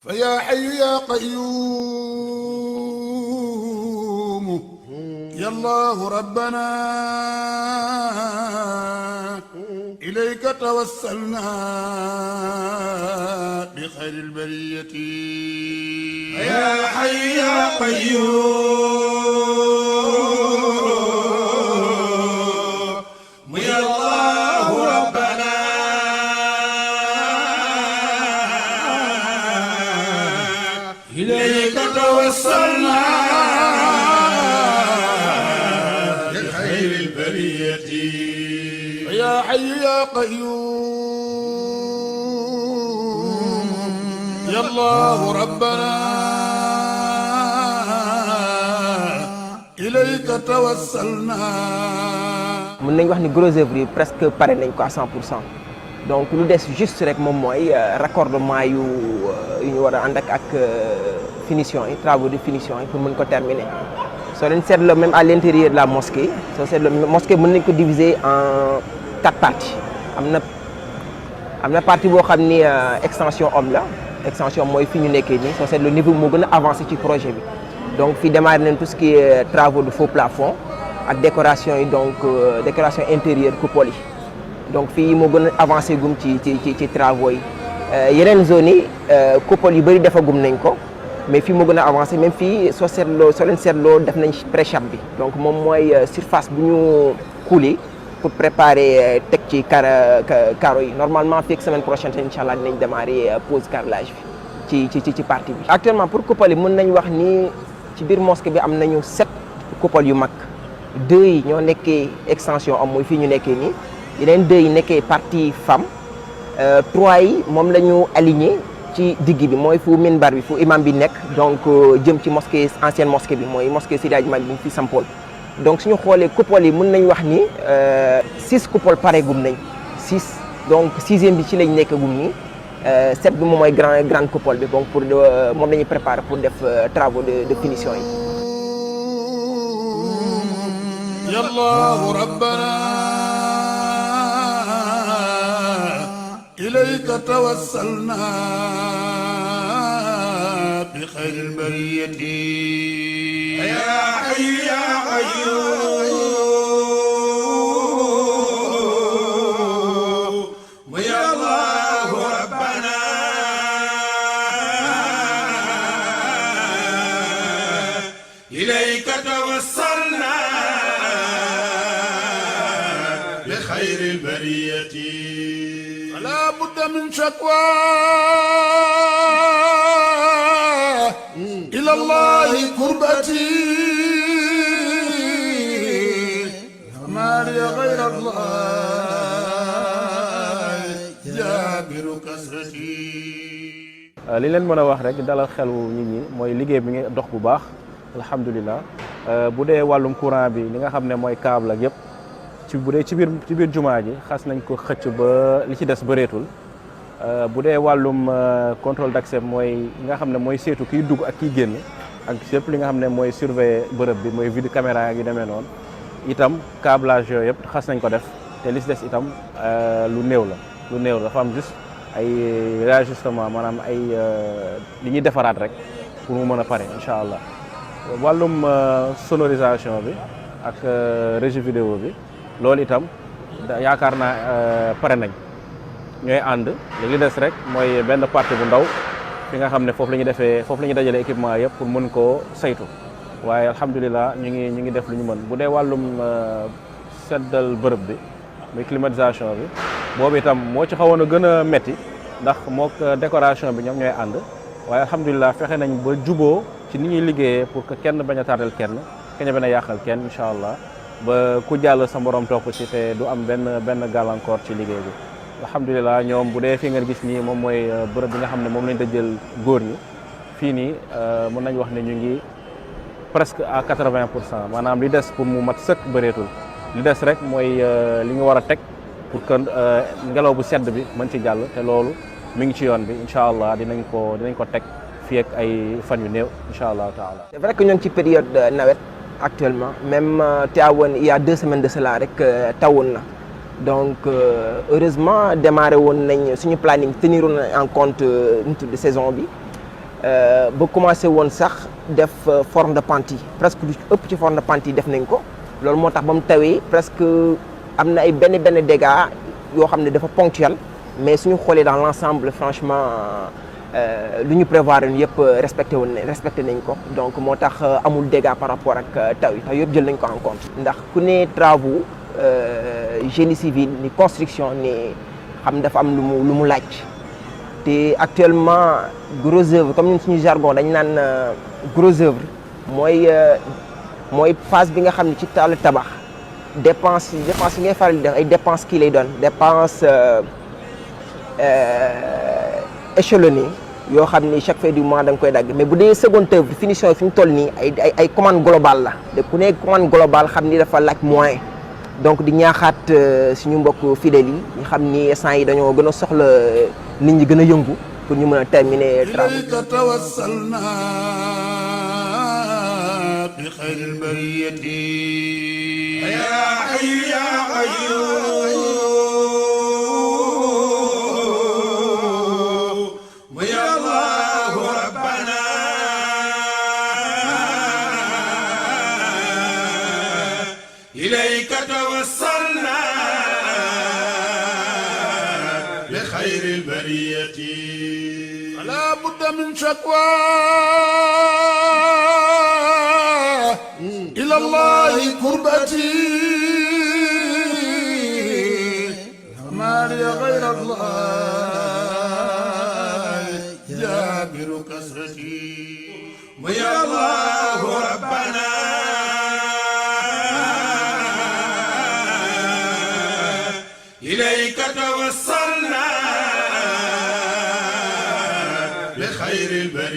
فيا حي يا قيوم يا الله ربنا إليك توسلنا بخير البرية يا حي يا قيوم يا الله ربنا إليك توسلنا بخير البرية يا حي يا قيوم يا الله ربنا إليك توسلنا. mën nañ wax ni gros œuvre yi presque pare nañ ko à 100%. donc lu des juste rek moom mooy raccordement yu ñu war a ànd ak finition yi travaux de finition yi pour mën ko terminer. soo leen seetloo même à l'intérieur de la mosquée soo seetloo mosquée mën nañ ko diviser en 4 parties. am na partie boo xam ni extension homme la extension mooy fi ñu nekkee nii soo seetloo niveau moo gën a avancé ci projet bi. donc fii démarré nañ tout ce qui est travaux de faux plafond ak décoration yi donc décoration intérieure coupole yi donc fii moo gën a avancé gum ci travaux yi. yeneen zones yi coupole yu bëri defagum nañ ko mais fii moo gën a avancé même fii soo leen seetloo def nañ pré-chape bi donc moom mooy surface bu ñu coulé pour préparer teg ci carreaux yi normalement fii ak semaine prochaine incha allah dinañ démarrer pose carrelage bi ci partie bi. actuellement pour coupole yi mën nañ wax ni ci biir mosquée bi am nañu 7 coupole yu mag 2 yi ñoo nekkee extension am mooy fii ñu nekkee nii yeneen 2 yi nekkee partie femme 3 yi moom la ñu aligné ci digg bi mooy fu minbar bi fu imam bi nekk donc jëm ci mosquée ancienne mosquée bi mooy mosquée Seydi Hadji Malick bi fi sampool donc suñu xoolee coupole yi mën nañ wax ni 6 coupole pare gum nañ 6 donc 6e bi ci lañ nekk gum nii 7 bi moom mooy grande coupole bi donc pour moom la ñuy préparer pour def travaux de finition yi. يا الله ربنا إليك توسلنا بخير البرية يا حي يا قيوم يا الله ربنا إليك توسلنا بخير البرية فلا بد من شكوى إلى الله كربتي فما لي غير الله جابر كسرتي. li leen mën a wax rek dalal xelu nit ñi mooy liggéey bi nga dox bu baax alhamdulilah bu dee wàllum courant bi li nga xam ne mooy câble ak yëpp bu dee ci biir jumaa ji xas nañ ko xëcc ba li ci des bëreetul bu dee wàllum contrôle d'accès mooy nga xam ne mooy seetu kiy dugg ak kiy génn ak yëpp li nga xam ne mooy surveiller bërëb bi mooy vidéo caméra ak yu demee noonu itam câblage yooyu yëpp xas nañ ko def te li ci des itam lu néew la dafa am juste ay réajustement maanaam ay li ñuy defaraat rek pour mu mën a pare incha allah wàllum sonorisation bi ak régie vidéo bi loolu itam yaakaar naa pare nañ ñooy ànd li des rek mooy benn partie bu ndaw fi nga xam ne foofu la ñuy dajale équipement yëpp pour mën koo saytu waaye alhamdulilah ñu ngi def lu ñu mën bu dee wàllum seddal bërëb bi muy climatisation bi boobu itam moo ci xawoon a gën a metti ndax mook décoration bi ñoom ñooy ànd waaye alhamdulilah fexe nañ ba juboo ci ni ñuy liggéeyee pour que kenn bañ a tardel kenn bañ a yàqal kenn incha allah ba ku jàll sa morom topp ci te du am benn gàllankoor ci liggéey bi alhamdulilah ñoom bu dee fii ngeen gis nii moom mooy bërëb bi nga xam ne moom lañ dajal góor ñi fii nii mën nañ wax ne ñu ngi presque à 80% maanaam li des pour mu mat sëkk bëreetul li des rek mooy li nga war a teg pour que ngelaw bu sedd bi mën ci jàll te loolu mi ngi ci yoon bi incha allah dinañ ko teg fii ak ay fan yu néew incha allah taala. c'est vrai que ñoo ngi ci période nawet actuellement même Tivaouane il y a 2 semaines de cela rek tawoon na donc heureusement démarré woon nañ suñu planning teniroon en compte de saison bi ba commencé woon sax def forme de pente yi presque lu ëpp ci forme de pente yi def nañ ko loolu moo tax ba mu tawee presque am na ay benn dégâts yoo xam ne dafa ponctuel mais suñu xoolee dans l'ensemble franchement lu ñu prévoir yëpp respecté nañ ko donc moo tax amul dégâts par rapport ak taw yëpp jël nañ ko en compte ndax ku ne travaux génie civil ni construction ni xam dafa am lu mu laaj te actuellement gros œuvre comme ñun suñu jargon dañ naan gros œuvre mooy phase bi nga xam ne ci taal tabax dépense yi ngay faral di def ay dépense kii lay doon dépense échelonné yoo xam ni chaque fin du mois da nga koy dagg mais bu dee seconde œuvre finition yi fi ñu toll nii ay commande globale la te ku ne commande globale xam ni dafa laaj moyen donc di ñaaxaat suñu mbokk fidèles yi ñu xam ni instant yi dañoo gën a soxla nit ñi gën a yëngu pour ñu mën a terminer travaux. ilayka tawassalna bi xayril bariyati ya hayyu ya qayyum ya Allahu rabbana ilayka tawassalna bi xayril bariyati fala budda min shakwa ila Allahi kurbati ma li ghayra Allah جابر كسرتي يا الله ربنا إليك توسلنا بخير البرية